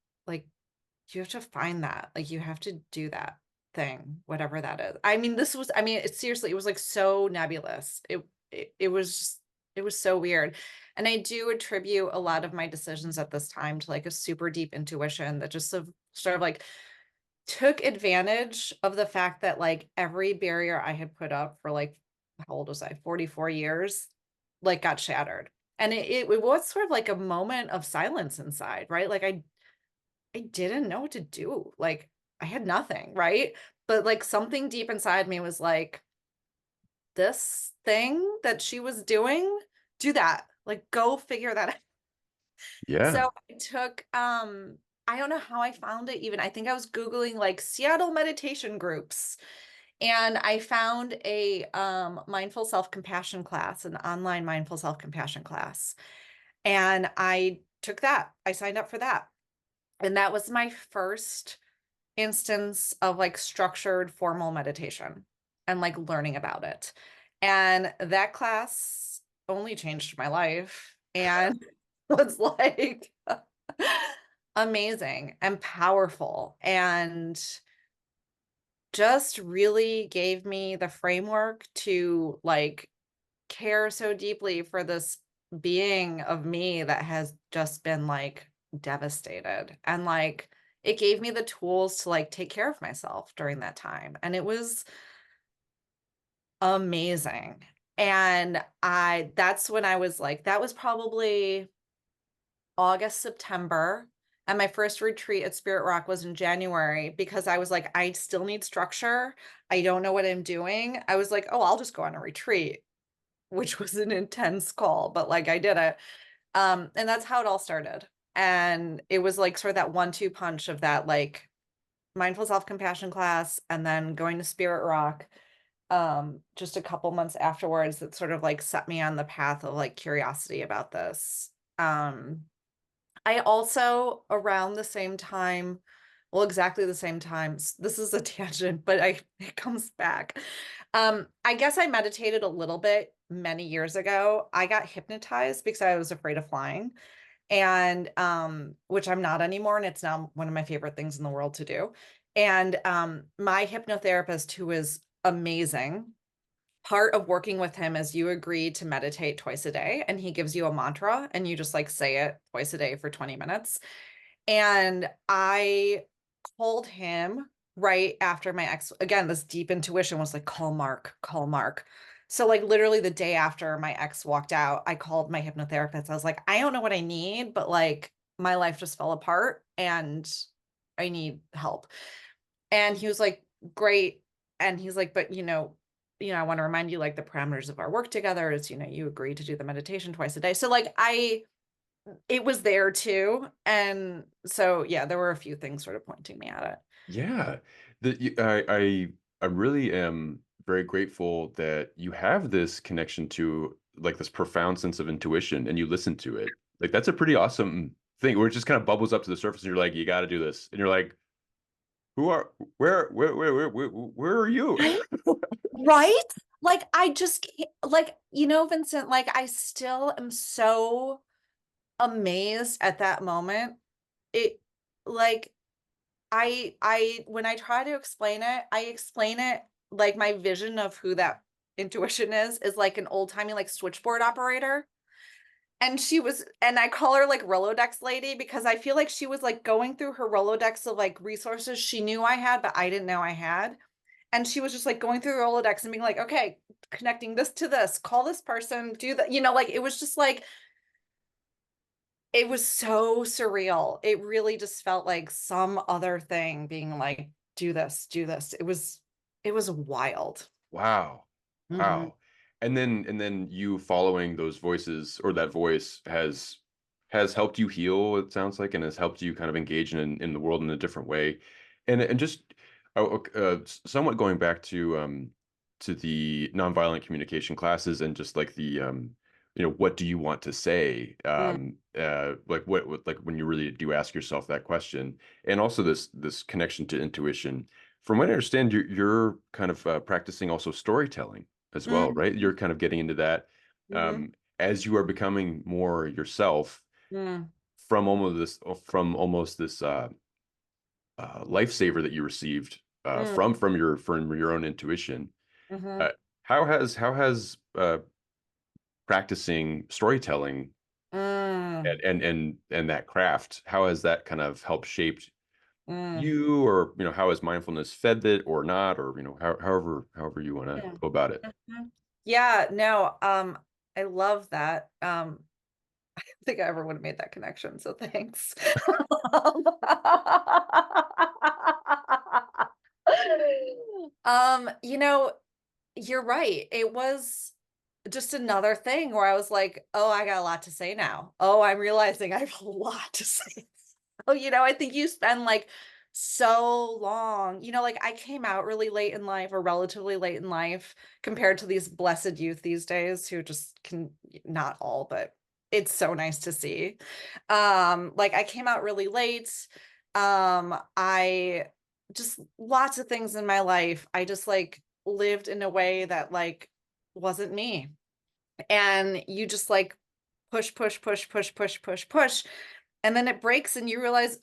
Speaker 2: you have to find that. Like you have to do that thing, whatever that is. It seriously, it was like so nebulous. It was so weird. And I do attribute a lot of my decisions at this time to like a super deep intuition that just sort of like took advantage of the fact that like every barrier I had put up for like how old was I? 44 years, like got shattered. And it was sort of like a moment of silence inside, right? Like I didn't know what to do. Like I had nothing, right? But like something deep inside me was like, this thing that she was doing, do that. Like go figure that out.
Speaker 1: Yeah,
Speaker 2: So I took I don't know how I found it even. I think I was Googling like Seattle meditation groups and I found a mindful self-compassion class, an online mindful self-compassion class. And I took that. I signed up for that. And that was my first instance of like structured formal meditation and like learning about it. And that class only changed my life and was like amazing and powerful and just really gave me the framework to like care so deeply for this being of me that has just been like devastated and like it gave me the tools to like take care of myself during that time and it was amazing And that's when I was like, that was probably August, September. And my first retreat at Spirit Rock was in January because I was like, I still need structure. I don't know what I'm doing. I was like, oh, I'll just go on a retreat, which was an intense call, but like I did it. And that's how it all started. And it was like sort of that 1-2 punch of that like mindful self-compassion class and then going to Spirit Rock just a couple months afterwards that sort of like set me on the path of like curiosity about this. I also around the same time, well, exactly the same time, this is a tangent, but it comes back. I guess I meditated a little bit many years ago. I got hypnotized because I was afraid of flying and which I'm not anymore, and it's now one of my favorite things in the world to do. And my hypnotherapist, who is amazing, part of working with him is you agree to meditate twice a day, and he gives you a mantra, and you just like say it twice a day for 20 minutes. And I called him right after my ex, again, this deep intuition was like, call Mark, call Mark. So, like, literally the day after my ex walked out, I called my hypnotherapist. I was like, I don't know what I need, but like, my life just fell apart and I need help. And he was like, great. And he's like, but I want to remind you like the parameters of our work together is, you agree to do the meditation twice a day. So like it was there too. And so, yeah, there were a few things sort of pointing me at it.
Speaker 1: Yeah. I really am very grateful that you have this connection to like this profound sense of intuition and you listen to it. Like that's a pretty awesome thing where it just kind of bubbles up to the surface and you're like, you got to do this. And you're like, who are where are you?
Speaker 2: Right? Right? Like I just like, Vincent, like I still am so amazed at that moment. It like I when I try to explain it, I explain it like my vision of who that intuition is like an old-timey like switchboard operator. And I call her like Rolodex lady because I feel like she was like going through her Rolodex of like resources she knew I had, but I didn't know I had. And she was just like going through the Rolodex and being like, okay, connecting this to this, call this person, do that, like it was just like it was so surreal. It really just felt like some other thing being like, do this, do this. It was wild.
Speaker 1: Wow.
Speaker 2: Mhm.
Speaker 1: Wow. And then you following those voices or that voice has helped you heal, it sounds like, and has helped you kind of engage in the world in a different way. And just somewhat going back to the nonviolent communication classes and just like the what do you want to say?
Speaker 2: Mm,
Speaker 1: Like what like when you really do ask yourself that question, and also this connection to intuition. From what I understand, you're kind of practicing also storytelling as well,
Speaker 2: mm,
Speaker 1: right? You're kind of getting into that
Speaker 2: mhm,
Speaker 1: as you are becoming more yourself
Speaker 2: mm,
Speaker 1: from almost this lifesaver that you received
Speaker 2: mm,
Speaker 1: from your own intuition.
Speaker 2: mhm,
Speaker 1: Uh, how has practicing storytelling
Speaker 2: mm,
Speaker 1: and that craft, how has that kind of helped shaped
Speaker 2: mm,
Speaker 1: you, or how has mindfulness fed it or not, or however you want to
Speaker 2: yeah.
Speaker 1: go about it?
Speaker 2: Mhm. Yeah, no, I love that. I don't think I ever would have made that connection, so thanks. Um, you know, you're right. It was just another thing where I was like, "Oh, I got a lot to say now. Oh, I'm realizing I have a lot to say." Oh, I think you spend like so long, like I came out really late in life or relatively late in life compared to these blessed youth these days who just can not all, but it's so nice to see. Like I came out really late. I just lots of things in my life. I just like lived in a way that like wasn't me. And you just like push, push, push, push, push, push, push. And then it breaks and you realize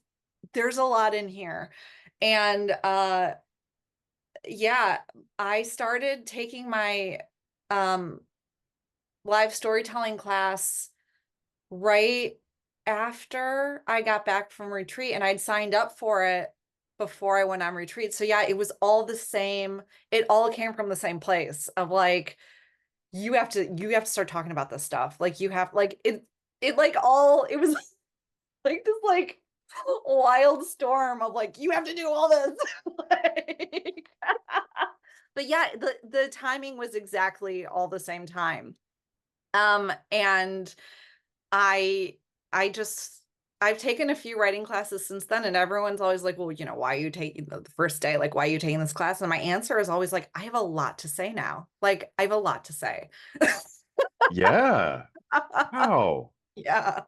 Speaker 2: there's a lot in here. And yeah, I started taking my um live storytelling class right after I got back from retreat and I'd signed up for it before I went on retreat. So yeah, it was all the same. It all came from the same place of like you have to start talking about this stuff. Like you have like it like all it was like this like wild storm of like you have to do all this. Like, but yeah, the timing was exactly all the same time. And I I just I've taken a few writing classes since then, and everyone's always like, "Well, why are you taking the first day? Like, why are you taking this class?" And my answer is always like, "I have a lot to say now. Like, I have a lot to say."
Speaker 1: Yeah. Wow.
Speaker 2: Yeah.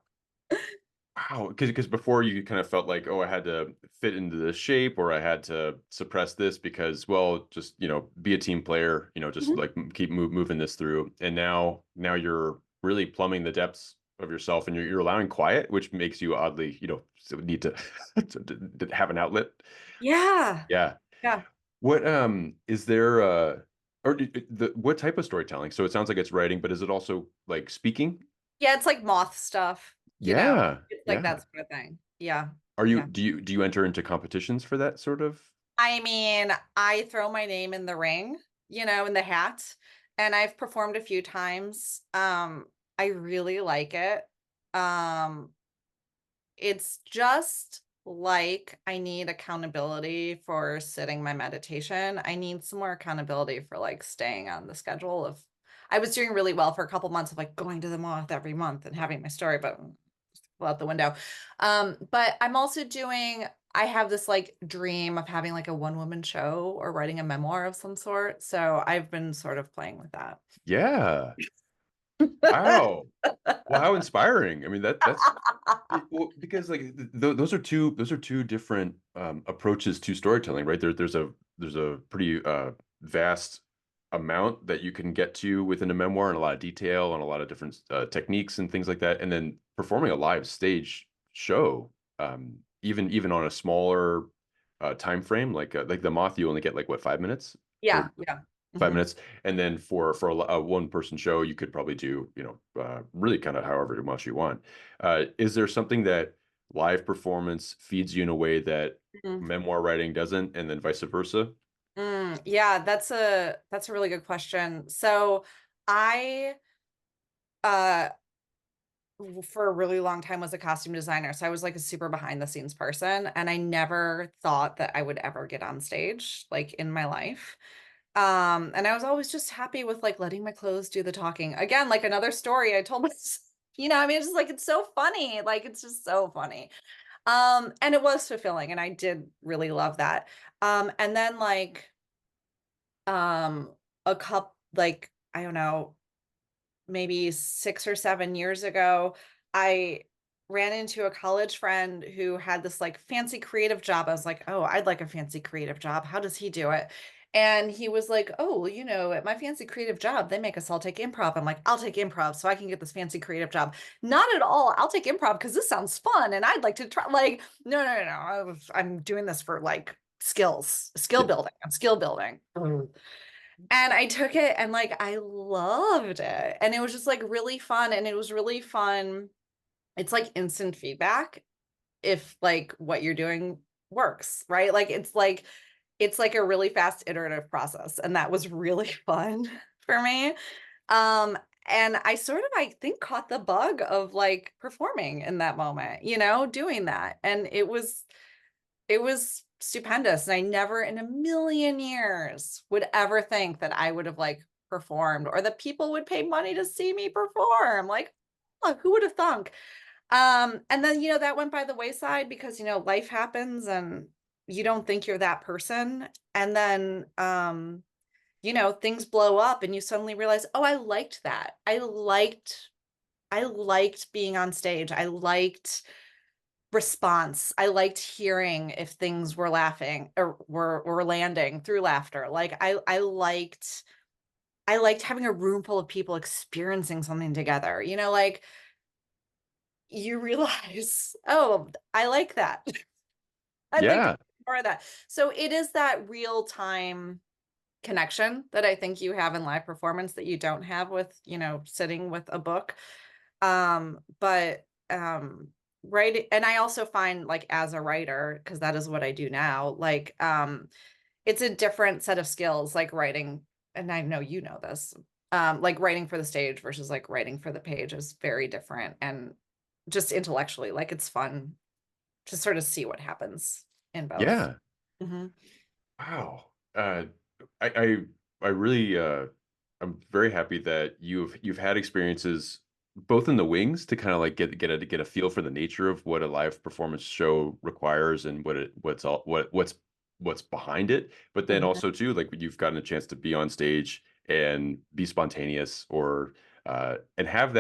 Speaker 1: Wow. Because before you kind of felt like, oh, I had to fit into this shape or I had to suppress this because, well, just, be a team player, just
Speaker 2: Mhm.
Speaker 1: like keep moving this through. And now you're really plumbing the depths of yourself and you're allowing quiet, which makes you oddly, need to, to have an outlet.
Speaker 2: Yeah.
Speaker 1: Yeah.
Speaker 2: Yeah.
Speaker 1: What is there or what type of storytelling? So it sounds like it's writing, but is it also like speaking?
Speaker 2: Yeah, it's like moth stuff,
Speaker 1: Yeah.
Speaker 2: it's like that
Speaker 1: Yeah.
Speaker 2: sort of thing. Yeah.
Speaker 1: Are you
Speaker 2: Yeah.
Speaker 1: do you enter into competitions for that sort of?
Speaker 2: I mean, I throw my name in the ring, in the hat, and I've performed a few times. I really like it. Um, it's just like I need accountability for sitting my meditation. I need some more accountability for like staying on the schedule of I was doing really well for a couple months of like going to the moth every month and having my story, but well out the window. But I'm also doing I have this like dream of having like a one woman show or writing a memoir of some sort. So I've been sort of playing with that.
Speaker 1: Yeah. Wow. Well, how inspiring. I mean, that's well, because like those are two different approaches to storytelling, right? There's a pretty vast amount that you can get to within a memoir and a lot of detail and a lot of different techniques and things like that. And then performing a live stage show, even on a smaller time frame, like the Moth, you only get like what, 5 minutes
Speaker 2: Yeah,
Speaker 1: or
Speaker 2: yeah.
Speaker 1: 5 minutes,
Speaker 2: Mhm.
Speaker 1: and then for a one person show, you could probably do really kind of however much you want. Is there something that live performance feeds you in a way that
Speaker 2: Mhm.
Speaker 1: memoir writing doesn't, and then vice versa?
Speaker 2: Yeah, that's a really good question. So I uh for a really long time was a costume designer. So I was like a super behind the scenes person and I never thought that I would ever get on stage like in my life. And I was always just happy with like letting my clothes do the talking. Again, like another story I told myself, I mean it's just like it's so funny. Like it's just so funny. And it was fulfilling and I did really love that. And then like a cup like I don't know, maybe 6 or 7 years ago, I ran into a college friend who had this, like, fancy creative job. I was like, "Oh, I'd like a fancy creative job. How does he do it?" And he was like, "Oh, well, at my fancy creative job, they make us all take improv." I'm like, "I'll take improv so I can get this fancy creative job." "Not at all. I'll take improv because this sounds fun and I'd like to try." Like, "No, no, no, no. I'm doing this for, like, skill
Speaker 1: Yeah.
Speaker 2: building. I'm skill building." And I took it and, like, I loved it, and it was just, like, really fun, and it was really fun it's, like, instant feedback if, like, what you're doing works, right? Like, it's like a really fast iterative process, and that was really fun for me. Um, and I sort of, I think, caught the bug of, like, performing in that moment, doing that, and it was stupendous, and I never in a million years would ever think that I would have, like, performed or that people would pay money to see me perform, like, oh, who would have thunk? And then, that went by the wayside because, life happens and you don't think you're that person, and then, things blow up and you suddenly realize, "Oh, I liked that. I liked being on stage. I liked response. I liked hearing if things were laughing or were landing through laughter. Like I liked having a room full of people experiencing something together. Like you realize, oh, I like that. I'd like to
Speaker 1: Yeah.
Speaker 2: do more of that. So it is that real time connection that I think you have in live performance that you don't have with, sitting with a book. But writing, and I also find like as a writer, because that is what I do now, like it's a different set of skills, like writing, and I know you know this. Like writing for the stage versus like writing for the page is very different. And just intellectually, like it's fun to sort of see what happens in both.
Speaker 1: Yeah.
Speaker 2: Hmm.
Speaker 1: Wow. I I I really I'm very happy that you've had experiences both in the wings to kind of like get a feel for the nature of what a live performance show requires and what's behind it, but then
Speaker 2: Hmm.
Speaker 1: also too like you've gotten a chance to be on stage and be spontaneous or and have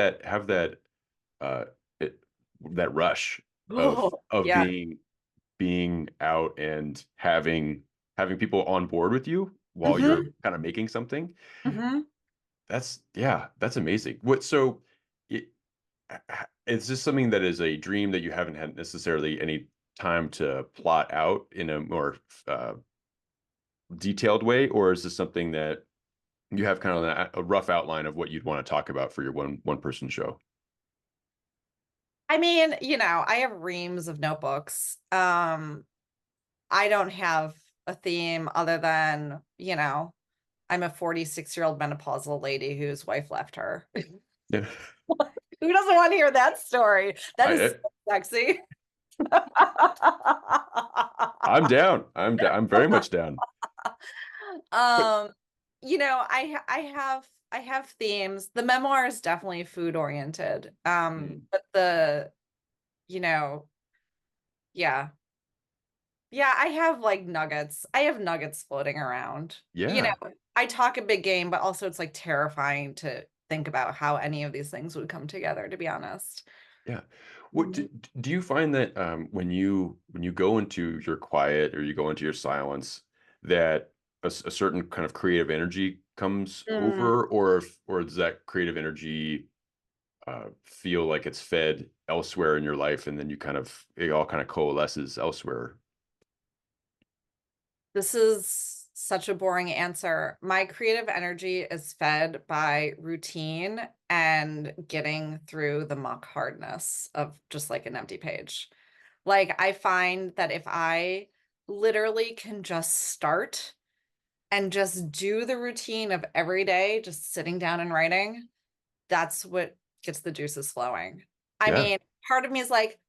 Speaker 1: uh it, that rush
Speaker 2: Oh,
Speaker 1: of
Speaker 2: yeah.
Speaker 1: being out and having people on board with you while you're
Speaker 2: Hmm.
Speaker 1: kind of making something.
Speaker 2: Hmm.
Speaker 1: That's yeah, that's amazing. What so it, is this something that is a dream that you haven't had necessarily any time to plot out in a more uh, detailed way, or is this something that you have kind of a rough outline of what you'd want to talk about for your one person show?
Speaker 2: I mean, I have reams of notebooks. I don't have a theme other than, I'm a 46-year-old menopausal lady whose wife left her.
Speaker 1: Yeah,
Speaker 2: Who doesn't want to hear that story? That is
Speaker 1: I
Speaker 2: so sexy.
Speaker 1: I'm down. I'm very much down. But
Speaker 2: Um, I have themes. The memoir is definitely food oriented.
Speaker 1: mm,
Speaker 2: But you know, yeah. Yeah, I have like nuggets. I have nuggets floating around.
Speaker 1: yeah.
Speaker 2: I talk a big game, but also it's like terrifying to think about how any of these things would come together, to be honest.
Speaker 1: Yeah. What
Speaker 2: Mhm.
Speaker 1: do you find that when you go into your quiet or you go into your silence that a certain kind of creative energy comes
Speaker 2: Mm,
Speaker 1: over, or does that creative energy feel like it's fed elsewhere in your life, and then it all kind of coalesces elsewhere?
Speaker 2: this is such a boring answer. My creative energy is fed by routine and getting through the muck hardness of just like an empty page. Like I find that if I literally can just start and just do the routine of every day, just sitting down and writing, that's what gets the juices flowing. I
Speaker 1: Yeah.
Speaker 2: mean, part of me is like,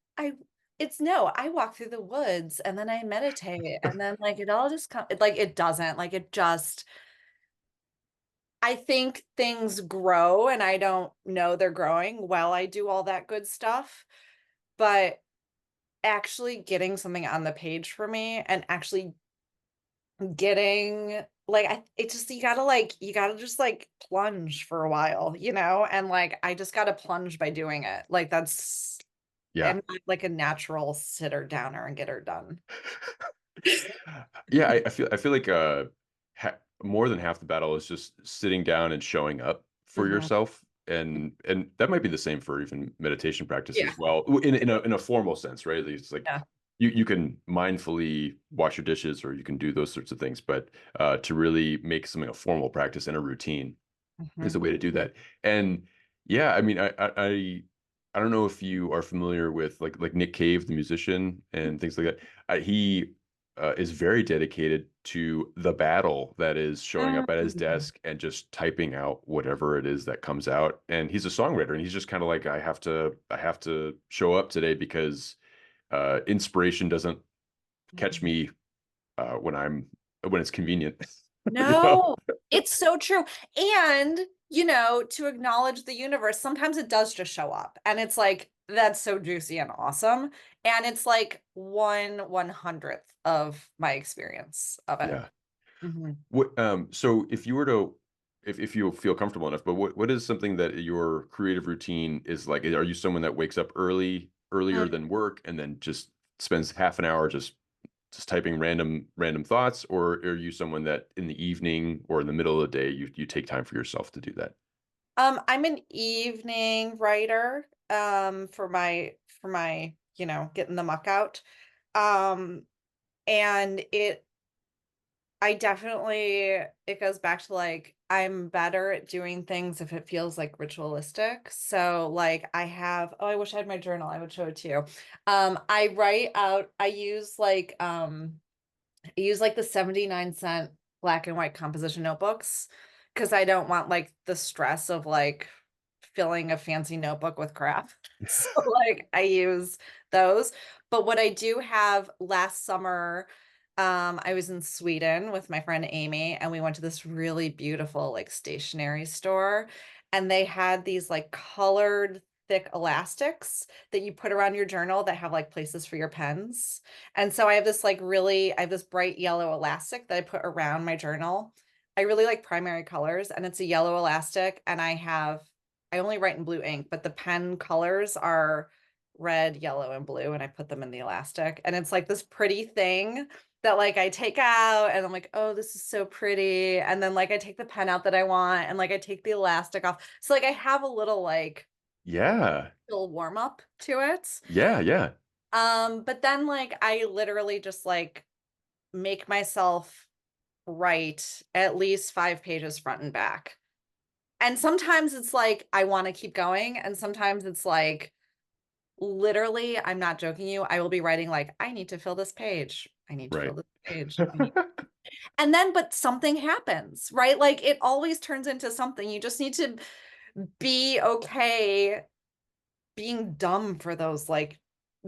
Speaker 2: I walk through the woods and then I meditate and then like it all just comes like it doesn't like it just I think things grow and I don't know they're growing while I do all that good stuff, but actually getting something on the page for me and actually getting like it just you gotta just like plunge for a while, and like I just gotta plunge by doing it. Like that's
Speaker 1: Yeah.
Speaker 2: I'm not like a natural sitter downer and get her done.
Speaker 1: Yeah, I feel like more than half the battle is just sitting down and showing up for
Speaker 2: Mhm.
Speaker 1: yourself, and that might be the same for even meditation practice
Speaker 2: Yeah,
Speaker 1: as well, in a formal sense, right? It's like
Speaker 2: yeah.
Speaker 1: you can mindfully wash your dishes or you can do those sorts of things, but to really make something a formal practice and a routine is
Speaker 2: Mhm.
Speaker 1: a way to do that. And yeah, I mean, I don't know if you are familiar with like Nick Cave, the musician, and things like that. He is very dedicated to the battle that is showing up at his
Speaker 2: Mm.
Speaker 1: desk and just typing out whatever it is that comes out. And he's a songwriter, and he's just kind of like, I have to show up today because inspiration doesn't catch
Speaker 2: Mhm.
Speaker 1: me when it's convenient. You know?
Speaker 2: No, it's so true. And, to acknowledge the universe, sometimes it does just show up. And it's like, that's so juicy and awesome. And it's like 1/100th of my experience of it.
Speaker 1: Yeah.
Speaker 2: Mhm.
Speaker 1: What so if you were to if you feel comfortable enough, but what is something that your creative routine is like? Are you someone that wakes up earlier
Speaker 2: Mm.
Speaker 1: than work and then just spends half an hour just typing random thoughts, or are you someone that in the evening or in the middle of the day you take time for yourself to do that?
Speaker 2: I'm an evening writer, for my, getting the muck out. Um, and I definitely it goes back to, like, I'm better at doing things if it feels, like, ritualistic. So, like, I wish I had my journal, I would show it to you. I write out I use, like, the 79-cent black and white composition notebooks because I don't want like the stress of like filling a fancy notebook with crap. So like I use those. But what I do have last summer, I was in Sweden with my friend Amy, and we went to this really beautiful like stationery store, and they had these like colored thick elastics that you put around your journal that have like places for your pens. And so I have this bright yellow elastic that I put around my journal. I really like primary colors, and it's a yellow elastic, and I only write in blue ink, but the pen colors are red, yellow, and blue, and I put them in the elastic. And it's like this pretty thing that like I take out and I'm like, oh, this is so pretty. And then like I take the pen out that I want and like I take the elastic off. So like I have a little like
Speaker 1: Yeah.
Speaker 2: little warm up to it.
Speaker 1: Yeah. Yeah.
Speaker 2: But then like I literally just like make myself write at least 5 pages front and back. And sometimes it's like I want to keep going, and sometimes it's like literally, I'm not joking you, I will be writing like, I need to fill this page. I need to
Speaker 1: Right.
Speaker 2: fill this page. And then but something happens, right? Like it always turns into something. You just need to be okay being dumb for those like,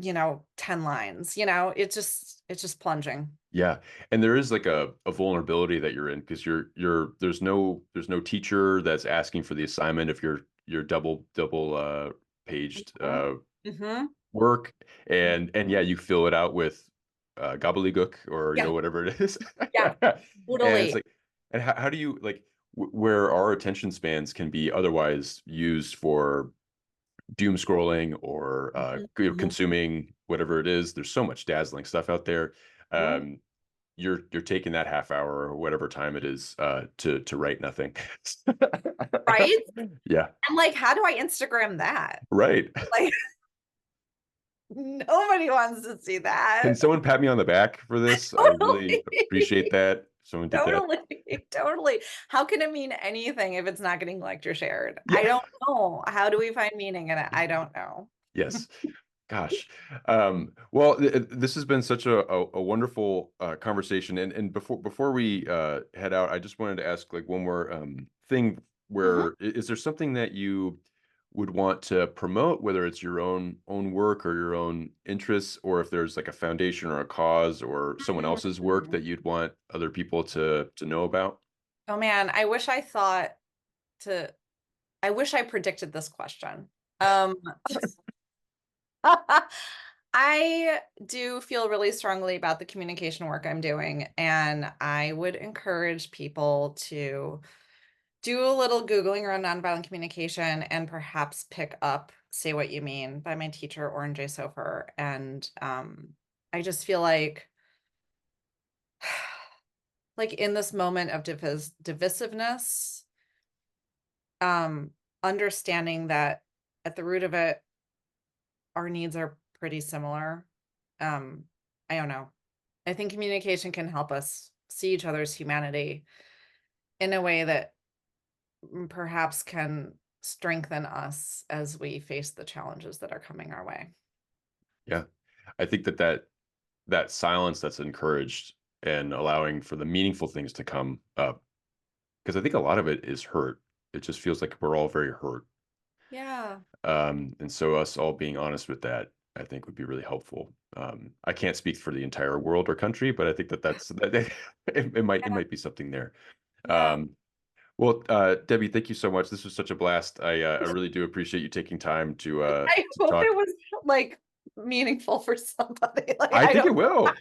Speaker 2: 10 lines, it's just plunging.
Speaker 1: Yeah. And there is like a vulnerability that you're in because there's no teacher that's asking for the assignment if you're double paged
Speaker 2: Mhm. Mhm.
Speaker 1: work, and yeah, you fill it out with gobbledygook or
Speaker 2: Yeah,
Speaker 1: whatever it is.
Speaker 2: yeah,
Speaker 1: And it's
Speaker 2: totally.
Speaker 1: like, and how do you like where our attention spans can be otherwise used for doom scrolling or
Speaker 2: Mhm, mhm,
Speaker 1: consuming whatever it is. There's so much dazzling stuff out there.
Speaker 2: mhm.
Speaker 1: um you're taking that half hour or whatever time it is to write nothing.
Speaker 2: Right?
Speaker 1: Yeah.
Speaker 2: And like, how do I Instagram that?
Speaker 1: Right.
Speaker 2: Like, nobody wants to see
Speaker 1: Can
Speaker 2: that.
Speaker 1: someone pat me on the back for this? I really appreciate
Speaker 2: Totally.
Speaker 1: that. Someone did that.
Speaker 2: Totally. Totally. How can it mean anything if it's not getting liked or shared? I
Speaker 1: Yeah.
Speaker 2: don't know. How do we find meaning in it? I don't know.
Speaker 1: Yes. Gosh. Well, this has been such a wonderful conversation. And before we head out, I just wanted to ask like one more thing
Speaker 2: Mhm.
Speaker 1: where is there something that you would want to promote, whether it's your own work or your own interests, or if there's like a foundation or a cause or someone else's work
Speaker 2: Mm.
Speaker 1: that you'd want other people to know about?
Speaker 2: Oh man, to I wish I predicted this question. Um I do feel really strongly about the communication work I'm doing, and I would encourage people to do a little Googling around nonviolent communication and perhaps pick up Say What You Mean by my teacher, Oren J. Sofer. And I just feel like in this moment of divisiveness, um, understanding that at the root of it, our needs are pretty similar. Um, I don't know. I think communication can help us see each other's humanity in a way that perhaps can strengthen us as we face the challenges that are coming our way.
Speaker 1: Yeah. I think that silence that's encouraged and allowing for the meaningful things to come up, because I think a lot of it is hurt. It just feels like we're all very hurt.
Speaker 2: Yeah.
Speaker 1: And so us all being honest with that, I think would be really helpful. I can't speak for the entire world or country, but I think it might be something there.
Speaker 2: Yeah.
Speaker 1: Um, well, Debbie, thank you so much. This was such a blast. I really do appreciate you taking time
Speaker 2: I
Speaker 1: to
Speaker 2: hope
Speaker 1: talk.
Speaker 2: it was like meaningful for somebody. Like
Speaker 1: I
Speaker 2: I
Speaker 1: think
Speaker 2: don't
Speaker 1: it will.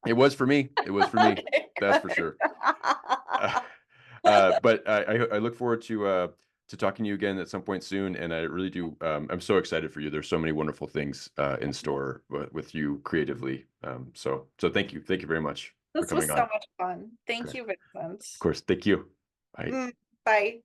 Speaker 1: It was for me. It was for me.
Speaker 2: Okay,
Speaker 1: That's for
Speaker 2: good.
Speaker 1: sure. Uh, but I look forward to talking to you again at some point soon, and I really do. I'm so excited for you. There's so many wonderful things in store with you creatively. So thank you very much for
Speaker 2: This
Speaker 1: coming
Speaker 2: was so
Speaker 1: on.
Speaker 2: much fun. Thank
Speaker 1: Okay,
Speaker 2: you, Vincent.
Speaker 1: of course, thank you. Bye.
Speaker 2: Mm, bye.